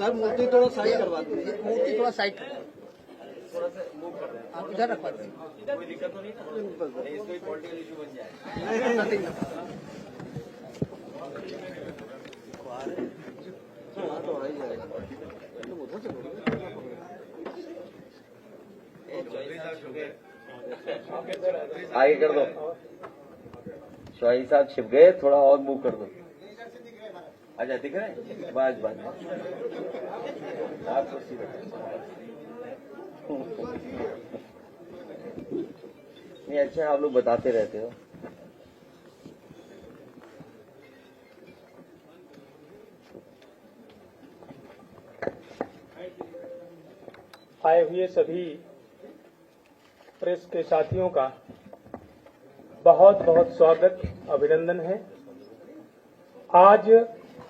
Sir मूर्ति थोड़ा side करवा दीजिए, मूर्ति थोड़ा साइड थोड़ा सा मूव कर रहे हैं। आप इधर रखवा दें। कोई दिक्कत तो नहीं ना, इसको एक पॉलिटिकल इशू बन जाए। हाँ तो आ ही जाएगा, तुम उधर से आगे कर दो, चौधरी साहब छिप गए, थोड़ा और मूव कर दो। अच्छा दिख रहा है, बस बस आप कुर्सी नहीं, अच्छा आप लोग बताते रहते हो। आए हुए सभी प्रेस के साथियों का बहुत बहुत स्वागत, अभिनंदन है। आज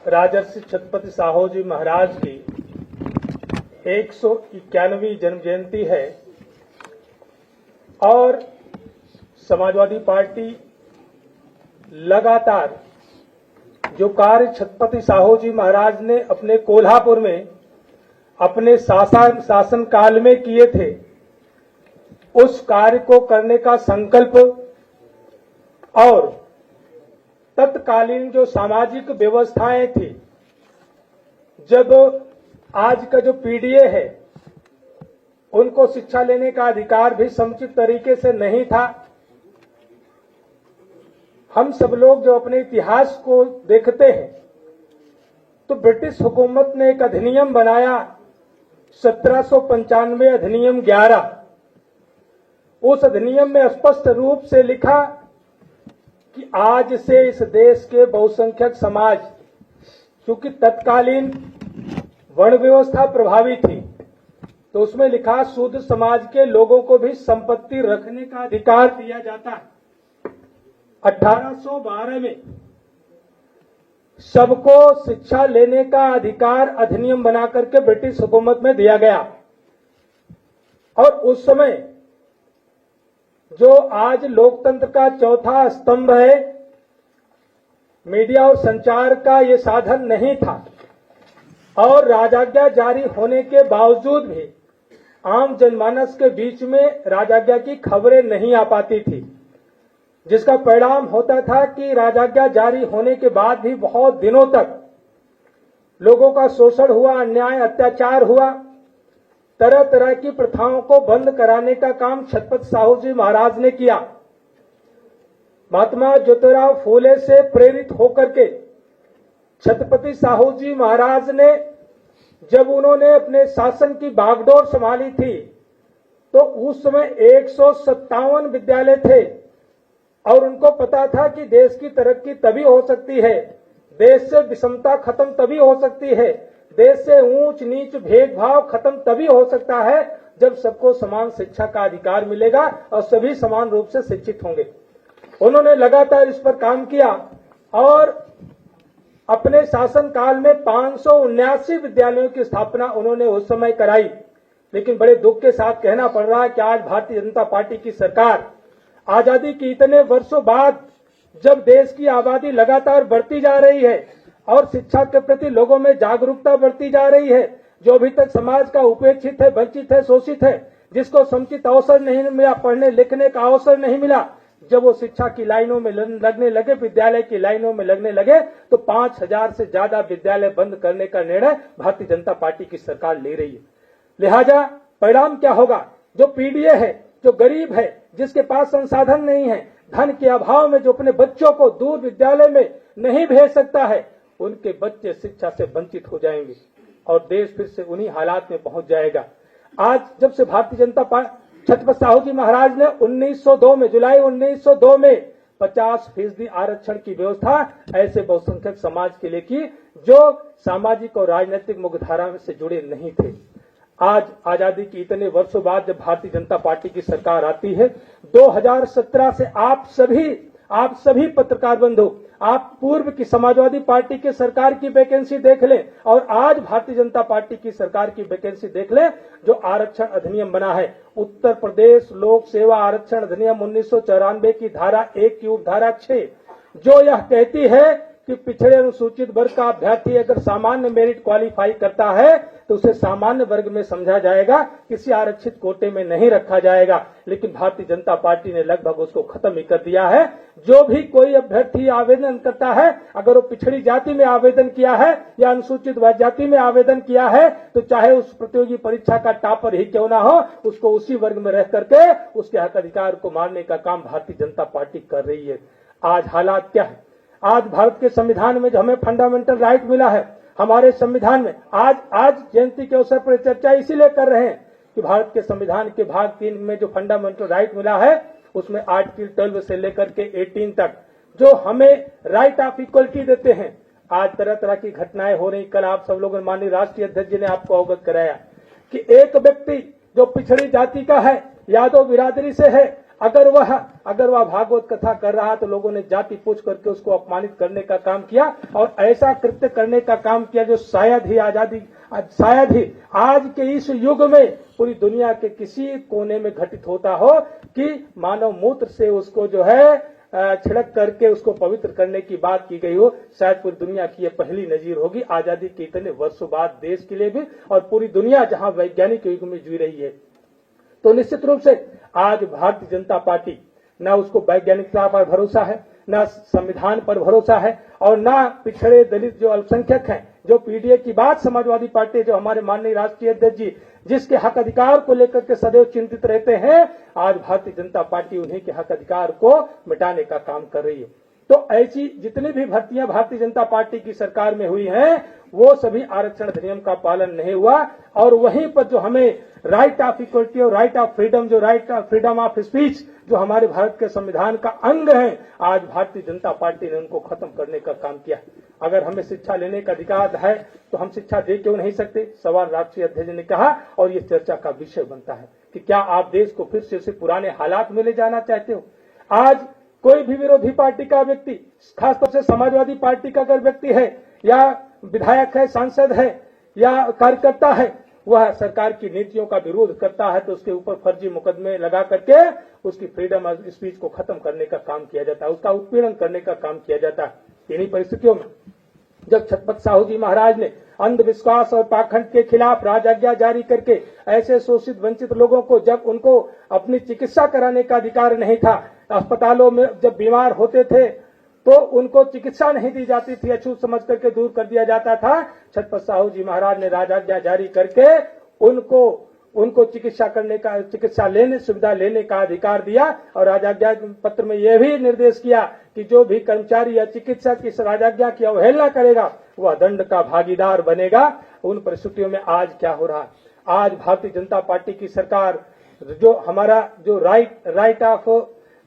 राजर्षि छत्रपति साहू जी महाराज की 191वीं जन्म जयंती है और समाजवादी पार्टी लगातार जो कार्य छत्रपति साहू जी महाराज ने अपने कोल्हापुर में अपने शासन काल में किए थे, उस कार्य को करने का संकल्प और तत्कालीन जो सामाजिक व्यवस्थाएं थी, जब आज का जो पीडीए है उनको शिक्षा लेने का अधिकार भी समुचित तरीके से नहीं था। हम सब लोग जो अपने इतिहास को देखते हैं तो ब्रिटिश हुकूमत ने एक अधिनियम बनाया 1795 अधिनियम 11। उस अधिनियम में स्पष्ट रूप से लिखा कि आज से इस देश के बहुसंख्यक समाज, चूंकि तत्कालीन वर्ण व्यवस्था प्रभावी थी, तो उसमें लिखा शूद्र समाज के लोगों को भी संपत्ति रखने का अधिकार दिया जाता है। 1812 में सबको शिक्षा लेने का अधिकार अधिनियम बना करके ब्रिटिश हुकूमत में दिया गया और उस समय जो आज लोकतंत्र का चौथा स्तंभ है, मीडिया और संचार का ये साधन नहीं था और राजाज्ञा जारी होने के बावजूद भी आम जनमानस के बीच में राजाज्ञा की खबरें नहीं आ पाती थी, जिसका परिणाम होता था कि राजाज्ञा जारी होने के बाद भी बहुत दिनों तक लोगों का शोषण हुआ, अन्याय अत्याचार हुआ। तरह तरह की प्रथाओं को बंद कराने का काम छत्रपति साहू जी महाराज ने किया। महात्मा ज्योतिराव फूले से प्रेरित होकर के छत्रपति साहू जी महाराज ने जब उन्होंने अपने शासन की बागडोर संभाली थी तो उस समय 157 विद्यालय थे और उनको पता था कि देश की तरक्की तभी हो सकती है, देश से विषमता खत्म तभी हो सकती है, देश से ऊंच नीच भेदभाव खत्म तभी हो सकता है जब सबको समान शिक्षा का अधिकार मिलेगा और सभी समान रूप से शिक्षित होंगे। उन्होंने लगातार इस पर काम किया और अपने शासन काल में 579 विद्यालयों की स्थापना उन्होंने उस समय कराई। लेकिन बड़े दुख के साथ कहना पड़ रहा है कि आज भारतीय जनता पार्टी की सरकार आजादी की इतने वर्षों बाद, जब देश की आबादी लगातार बढ़ती जा रही है और शिक्षा के प्रति लोगों में जागरूकता बढ़ती जा रही है, जो अभी तक समाज का उपेक्षित है, वंचित है, शोषित है, जिसको समुचित अवसर नहीं मिला, पढ़ने लिखने का अवसर नहीं मिला, जब वो शिक्षा की लाइनों में लगने लगे, विद्यालय की लाइनों में लगने लगे, तो 5000 से ज्यादा विद्यालय बंद करने का निर्णय भारतीय जनता पार्टी की सरकार ले रही है। लिहाजा परिणाम क्या होगा? जो पीडीए है, जो गरीब है, जिसके पास संसाधन नहीं है, धन के अभाव में जो अपने बच्चों को दूर विद्यालय में नहीं भेज सकता है, उनके बच्चे शिक्षा से वंचित हो जाएंगे और देश फिर से उन्हीं हालात में पहुंच जाएगा। आज जब से भारतीय जनता पार्टी छत्रपति साहू जी महाराज ने 1902 में, जुलाई 1902 में 50% आरक्षण की व्यवस्था ऐसे बहुसंख्यक समाज के लिए की जो सामाजिक और राजनीतिक मुख्यधारा से जुड़े नहीं थे। आज आजादी की इतने वर्षों बाद जब भारतीय जनता पार्टी की सरकार आती है, 2017 से आप सभी पत्रकार बंधु, आप पूर्व की समाजवादी पार्टी की सरकार की वैकेंसी देख लें और आज भारतीय जनता पार्टी की सरकार की वैकेंसी देख लें। जो आरक्षण अधिनियम बना है, उत्तर प्रदेश लोक सेवा आरक्षण अधिनियम 1994 की धारा 1 की उपधारा 6, जो यह कहती है कि पिछड़े अनुसूचित वर्ग का अभ्यर्थी अगर सामान्य मेरिट क्वालिफाई करता है तो उसे सामान्य वर्ग में समझा जाएगा, किसी आरक्षित कोटे में नहीं रखा जाएगा। लेकिन भारतीय जनता पार्टी ने लगभग उसको खत्म ही कर दिया है। जो भी कोई अभ्यर्थी आवेदन करता है, अगर वो पिछड़ी जाति में आवेदन किया है या अनुसूचित जाति में आवेदन किया है, तो चाहे उस प्रतियोगी परीक्षा का टॉपर ही क्यों ना हो, उसको उसी वर्ग में रह करके उसके हक अधिकार को मारने का काम भारतीय जनता पार्टी कर रही है। आज हालात क्या है? आज भारत के संविधान में जो हमें फंडामेंटल राइट मिला है, हमारे संविधान में आज जयंती के अवसर पर चर्चा इसीलिए कर रहे हैं कि भारत के संविधान के भाग 3 में जो फंडामेंटल राइट मिला है, उसमें आर्टिकल 12 से लेकर के 18 तक जो हमें राइट ऑफ इक्वलिटी देते हैं। आज तरह तरह की घटनाएं हो रही। कल आप सब लोगों ने, माननीय राष्ट्रीय अध्यक्ष जी ने आपको अवगत कराया कि एक व्यक्ति जो पिछड़ी जाति का है, यादव बिरादरी से है, अगर वह भागवत कथा कर रहा तो लोगों ने जाति पूछ करके उसको अपमानित करने का काम किया और ऐसा कृत्य करने का काम किया जो शायद ही आज के इस युग में पूरी दुनिया के किसी कोने में घटित होता हो कि मानव मूत्र से उसको जो है छिड़क करके उसको पवित्र करने की बात की गई हो। शायद पूरी दुनिया की यह पहली नजीर होगी, आजादी के इतने वर्षों बाद देश के लिए भी और पूरी दुनिया जहां वैज्ञानिक युग में जी रही है। तो निश्चित रूप से आज भारतीय जनता पार्टी न उसको वैज्ञानिकता पर भरोसा है, न संविधान पर भरोसा है और न पिछड़े दलित जो अल्पसंख्यक हैं, जो पीडीए की बात समाजवादी पार्टी, जो हमारे माननीय राष्ट्रीय अध्यक्ष जी जिसके हक अधिकार को लेकर के सदैव चिंतित रहते हैं, आज भारतीय जनता पार्टी उन्हीं के हक अधिकार को मिटाने का काम कर रही है। तो ऐसी जितनी भी भर्तियां भारतीय जनता पार्टी की सरकार में हुई हैं, वो सभी आरक्षण अधिनियम का पालन नहीं हुआ और वहीं पर जो हमें राइट ऑफ इक्वलिटी और राइट ऑफ फ्रीडम, जो right of freedom of speech जो हमारे भारत के संविधान का अंग है, आज भारतीय जनता पार्टी ने उनको खत्म करने का काम किया। अगर हमें शिक्षा लेने का अधिकार है तो हम शिक्षा दे क्यों नहीं सकते? सवाल राष्ट्रीय अध्यक्ष ने कहा और ये चर्चा का विषय बनता है कि क्या आप देश को फिर से उसी पुराने हालात में ले जाना चाहते हो? आज कोई भी विरोधी पार्टी का व्यक्ति, खासतौर से समाजवादी पार्टी का अगर व्यक्ति है या विधायक है, सांसद है या कार्यकर्ता है, वह सरकार की नीतियों का विरोध करता है तो उसके ऊपर फर्जी मुकदमे लगा करके उसकी फ्रीडम ऑफ स्पीच को खत्म करने का काम किया जाता है, उसका उत्पीड़न करने का काम किया जाता है। इन्हीं परिस्थितियों में जब छत्रपति साहू जी महाराज ने अंधविश्वास और पाखंड के खिलाफ राजआज्ञा जारी करके ऐसे शोषित वंचित लोगों को, जब उनको अपनी चिकित्सा कराने का अधिकार नहीं था, अस्पतालों में जब बीमार होते थे तो उनको चिकित्सा नहीं दी जाती थी, अछूत समझ करके दूर कर दिया जाता था, छत्रपति साहू जी महाराज ने राजआज्ञा जारी करके उनको चिकित्सा लेने, सुविधा लेने का अधिकार दिया और राजआज्ञा पत्र में यह भी निर्देश किया कि जो भी कर्मचारी या चिकित्सक इस राजआज्ञा की अवहेलना करेगा वह दंड का भागीदार बनेगा। उन परिस्थितियों में आज क्या हो रहा है? आज भारतीय जनता पार्टी की सरकार जो हमारा जो राइट ऑफ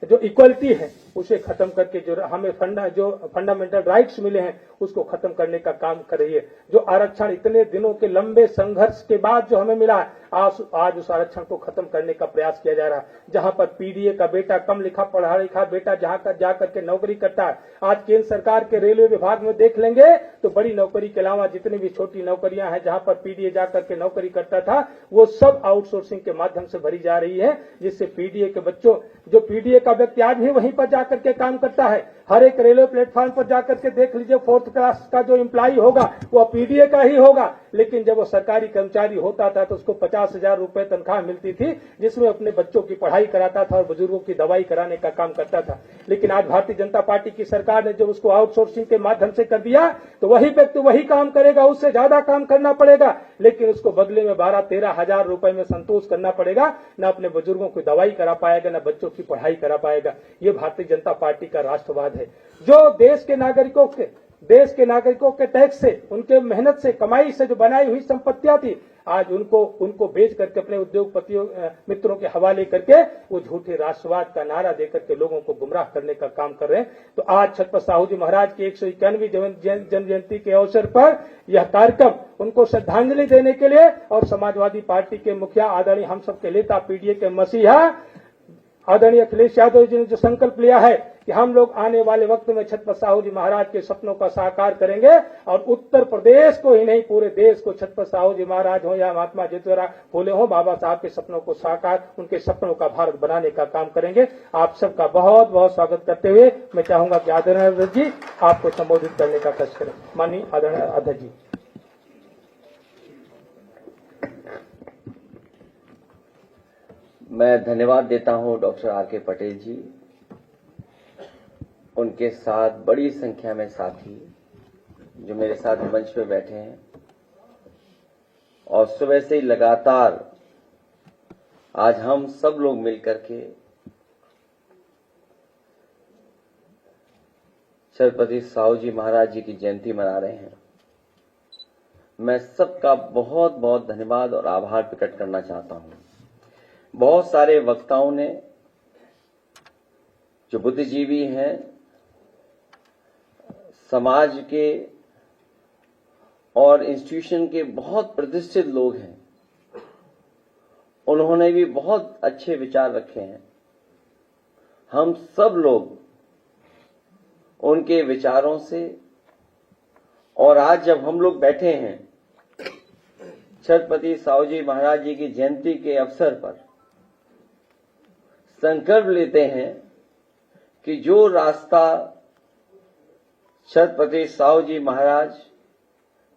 जो इक्वलिटी है उसे खत्म करके जो हमें फंडामेंटल राइट्स मिले हैं उसको खत्म करने का काम कर रही है। जो आरक्षण इतने दिनों के लंबे संघर्ष के बाद जो हमें मिला है, आज उस आरक्षण को खत्म करने का प्रयास किया जा रहा है। जहां पर पीडीए का बेटा, कम लिखा पढ़ा लिखा बेटा जहां जा करके नौकरी करता है, आज केंद्र सरकार के रेलवे विभाग में देख लेंगे तो बड़ी नौकरी के अलावा जितनी भी छोटी नौकरियां हैं जहां पर पीडीए जाकर के नौकरी करता था, वो सब आउटसोर्सिंग के माध्यम से भरी जा रही है, जिससे पीडीए के बच्चों, जो पीडीए का व्यक्ति आज भी वहीं पर जाकर के काम करता है, हर एक रेलवे प्लेटफॉर्म पर जाकर के देख लीजिए, 4th क्लास का जो एम्प्लॉय होगा वो पीडीए का ही होगा। लेकिन जब वो सरकारी कर्मचारी होता था तो उसको 50,000 रुपए तनख्वाह मिलती थी, जिसमें अपने बच्चों की पढ़ाई कराता था और बुजुर्गों की दवाई कराने का काम करता था। लेकिन आज भारतीय जनता पार्टी की सरकार ने जब उसको आउटसोर्सिंग के माध्यम से कर दिया तो वही व्यक्ति वही काम करेगा, उससे ज्यादा काम करना पड़ेगा, लेकिन उसको बदले में 12-13 हजार रुपए में संतोष करना पड़ेगा। न अपने बुजुर्गों की दवाई करा पाएगा, न बच्चों की पढ़ाई करा पाएगा। ये भारतीय जनता पार्टी का राष्ट्रवाद है, जो देश के नागरिकों के टैक्स से, उनके मेहनत से, कमाई से जो बनाई हुई संपत्तियां थी, आज उनको बेच करके अपने उद्योगपतियों मित्रों के हवाले करके वो झूठे राष्ट्रवाद का नारा देकर के लोगों को गुमराह करने का काम कर रहे हैं। तो आज छत्रपति साहू जी महाराज की 191वीं जन्म जयंती के अवसर पर यह कार्यक्रम उनको श्रद्धांजलि देने के लिए और समाजवादी पार्टी के मुखिया आदरणीय हम सबके नेता पीडीए के मसीहा आदरणीय अखिलेश यादव जी ने जो संकल्प लिया है कि हम लोग आने वाले वक्त में छत्रपति साहू जी महाराज के सपनों का साकार करेंगे और उत्तर प्रदेश को ही नहीं पूरे देश को छत्रपति साहू जी महाराज हो या महात्मा ज्योतिराव फूले हो, बाबा साहब के सपनों को साकार, उनके सपनों का भारत बनाने का काम करेंगे। आप सबका बहुत बहुत स्वागत करते हुए मैं चाहूंगा कि आदरणीय अध्यक्ष जी आपको संबोधित करने का कष्ट करें। माननीय आदरणीय अध्यक्ष जी। मैं धन्यवाद देता हूं डॉक्टर आर.के. पटेल जी, उनके साथ बड़ी संख्या में साथी जो मेरे साथ मंच पे बैठे हैं और सुबह से ही लगातार आज हम सब लोग मिलकर के छत्रपति साहू जी महाराज जी की जयंती मना रहे हैं। मैं सबका बहुत बहुत धन्यवाद और आभार प्रकट करना चाहता हूं। बहुत सारे वक्ताओं ने जो बुद्धिजीवी हैं, समाज के और इंस्टीट्यूशन के बहुत प्रतिष्ठित लोग हैं, उन्होंने भी बहुत अच्छे विचार रखे हैं। हम सब लोग उनके विचारों से और आज जब हम लोग बैठे हैं छत्रपति साहू जी महाराज जी की जयंती के अवसर पर संकल्प लेते हैं कि जो रास्ता छत्रपति साहू जी महाराज,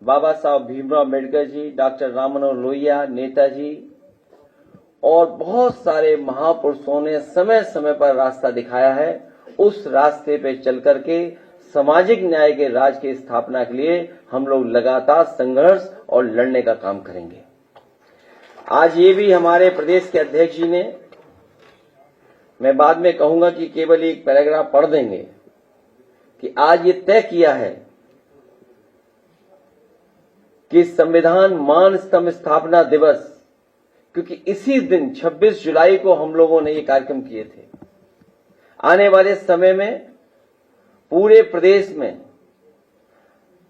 बाबा साहब भीमराव अम्बेडकर जी, डॉक्टर राम मनोहर लोहिया, नेताजी और बहुत सारे महापुरुषों ने समय समय पर रास्ता दिखाया है, उस रास्ते पे चल करके सामाजिक न्याय के राज की स्थापना के लिए हम लोग लगातार संघर्ष और लड़ने का काम करेंगे। आज ये भी हमारे प्रदेश के अध्यक्ष जी ने, मैं बाद में कहूंगा कि केवल एक पैराग्राफ पढ़ देंगे कि आज ये तय किया है कि संविधान मान स्तंभ स्थापना दिवस, क्योंकि इसी दिन 26 जुलाई को हम लोगों ने ये कार्यक्रम किए थे। आने वाले समय में पूरे प्रदेश में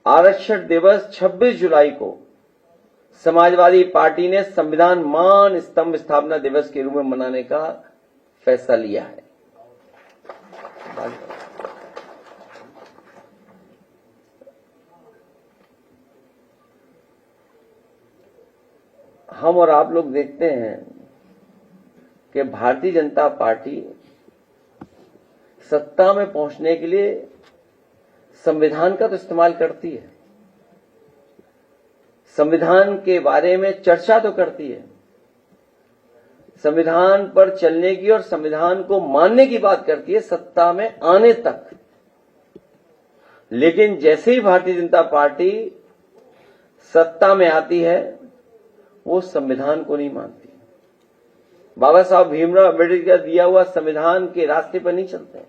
आरक्षण दिवस 26 जुलाई को समाजवादी पार्टी ने संविधान मान स्तंभ स्थापना दिवस के रूप में मनाने का फैसला लिया है। हम और आप लोग देखते हैं कि भारतीय जनता पार्टी सत्ता में पहुंचने के लिए संविधान का तो इस्तेमाल करती है, संविधान के बारे में चर्चा तो करती है, संविधान पर चलने की और संविधान को मानने की बात करती है सत्ता में आने तक। लेकिन जैसे ही भारतीय जनता पार्टी सत्ता में आती है वो संविधान को नहीं मानती। बाबा साहब भीमराव अम्बेडकर का दिया हुआ संविधान के रास्ते पर नहीं चलते।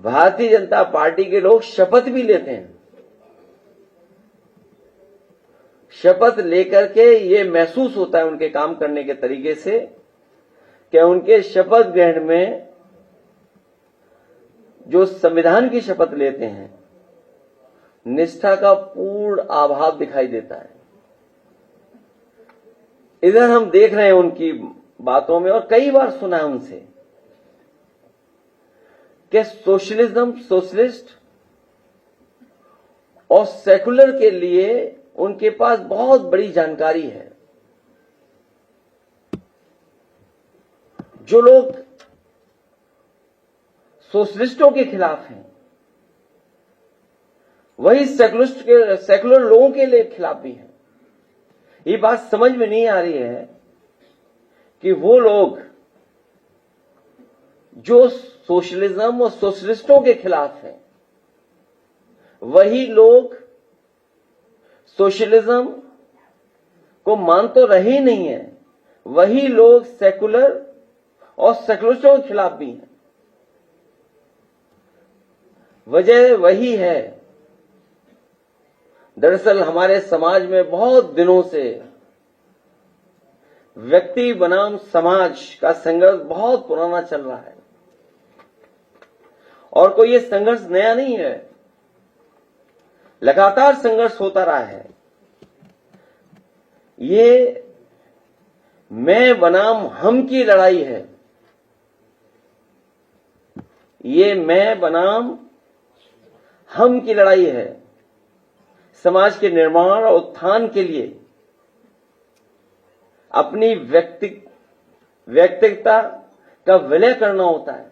भारतीय जनता पार्टी के लोग शपथ भी लेते हैं। शपथ लेकर के ये महसूस होता है उनके काम करने के तरीके से कि उनके शपथ ग्रहण में जो संविधान की शपथ लेते हैं निष्ठा का पूर्ण अभाव दिखाई देता है। इधर हम देख रहे हैं उनकी बातों में और कई बार सुना है उनसे कि सोशलिज्म, सोशलिस्ट और सेकुलर के लिए उनके पास बहुत बड़ी जानकारी है। जो लोग सोशलिस्टों के खिलाफ हैं वही सेकुलर लोगों के लिए खिलाफ भी हैं। ये बात समझ में नहीं आ रही है कि वो लोग जो सोशलिज्म और सोशलिस्टों के खिलाफ हैं वही लोग सोशलिज्म को मान तो रहे ही नहीं है, वही लोग सेकुलर और सेकुलरिस्टों के खिलाफ भी हैं। वजह वही है, दरअसल हमारे समाज में बहुत दिनों से व्यक्ति बनाम समाज का संघर्ष बहुत पुराना चल रहा है और कोई ये संघर्ष नया नहीं है, लगातार संघर्ष होता रहा है। ये मैं बनाम हम की लड़ाई है। ये मैं बनाम हम की लड़ाई है। समाज के निर्माण और उत्थान के लिए अपनी व्यक्तिगता का विलय करना होता है,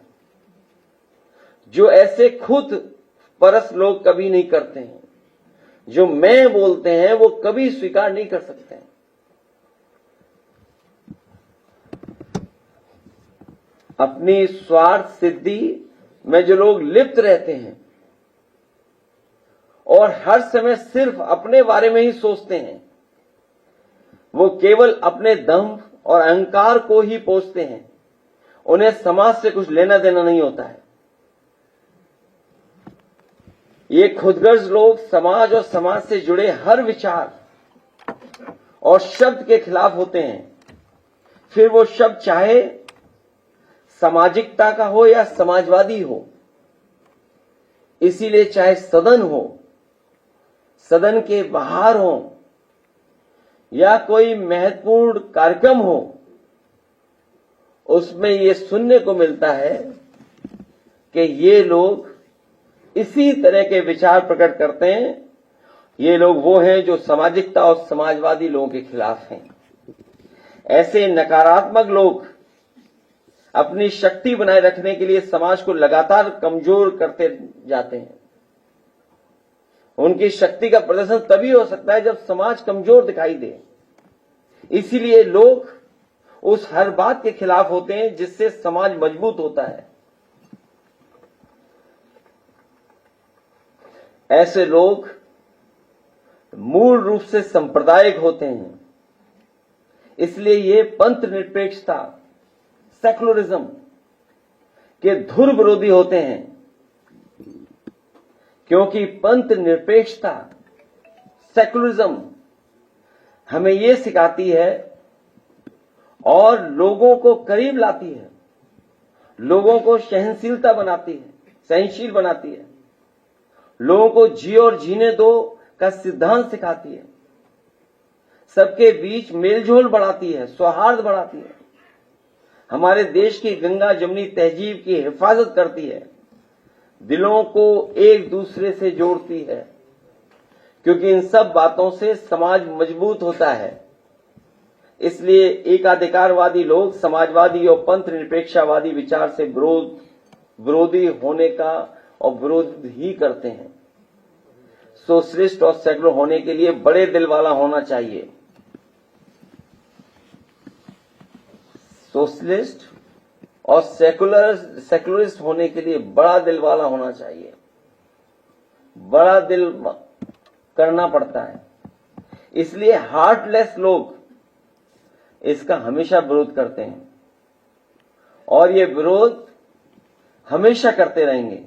जो ऐसे खुद परस लोग कभी नहीं करते हैं। जो मैं बोलते हैं वो कभी स्वीकार नहीं कर सकते हैं। अपनी स्वार्थ सिद्धि में जो लोग लिप्त रहते हैं और हर समय सिर्फ अपने बारे में ही सोचते हैं, वो केवल अपने दंभ और अहंकार को ही पोषते हैं। उन्हें समाज से कुछ लेना देना नहीं होता है। ये खुदगर्ज लोग समाज और समाज से जुड़े हर विचार और शब्द के खिलाफ होते हैं, फिर वो शब्द चाहे सामाजिकता का हो या समाजवादी हो। इसीलिए चाहे सदन हो, सदन के बाहर हो या कोई महत्वपूर्ण कार्यक्रम हो, उसमें ये सुनने को मिलता है कि ये लोग इसी तरह के विचार प्रकट करते हैं। ये लोग वो हैं जो सामाजिकता और समाजवादी लोगों के खिलाफ हैं। ऐसे नकारात्मक लोग अपनी शक्ति बनाए रखने के लिए समाज को लगातार कमजोर करते जाते हैं। उनकी शक्ति का प्रदर्शन तभी हो सकता है जब समाज कमजोर दिखाई दे। इसीलिए लोग उस हर बात के खिलाफ होते हैं जिससे समाज मजबूत होता है। ऐसे लोग मूल रूप से सांप्रदायिक होते हैं। इसलिए ये पंथ निरपेक्षता, सेकुलरिज्म के धुर विरोधी होते हैं, क्योंकि पंथ निरपेक्षता, सेकुलरिज्म हमें ये सिखाती है और लोगों को करीब लाती है, लोगों को सहनशीलता बनाती है, सहनशील बनाती है, लोगों को जियो और जीने दो का सिद्धांत सिखाती है, सबके बीच मेलजोल बढ़ाती है, सौहार्द बढ़ाती है, हमारे देश की गंगा जमुनी तहजीब की हिफाजत करती है, दिलों को एक दूसरे से जोड़ती है, क्योंकि इन सब बातों से समाज मजबूत होता है। इसलिए एकाधिकारवादी लोग समाजवादी और पंथ निरपेक्षवादी विचार से विरोधी होने का और विरोध ही करते हैं। सोशलिस्ट और सेकुलर होने के लिए बड़े दिल वाला होना चाहिए। सोशलिस्ट और सेकुलरिस्ट होने के लिए बड़ा दिल वाला होना चाहिए। बड़ा दिल करना पड़ता है। इसलिए हार्टलेस लोग इसका हमेशा विरोध करते हैं और ये विरोध हमेशा करते रहेंगे।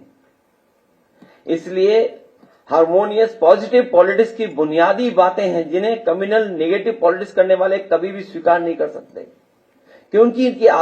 इसलिए हार्मोनियस पॉजिटिव पॉलिटिक्स की बुनियादी बातें हैं जिन्हें कम्युनल नेगेटिव पॉलिटिक्स करने वाले कभी भी स्वीकार नहीं कर सकते, क्योंकि इनकी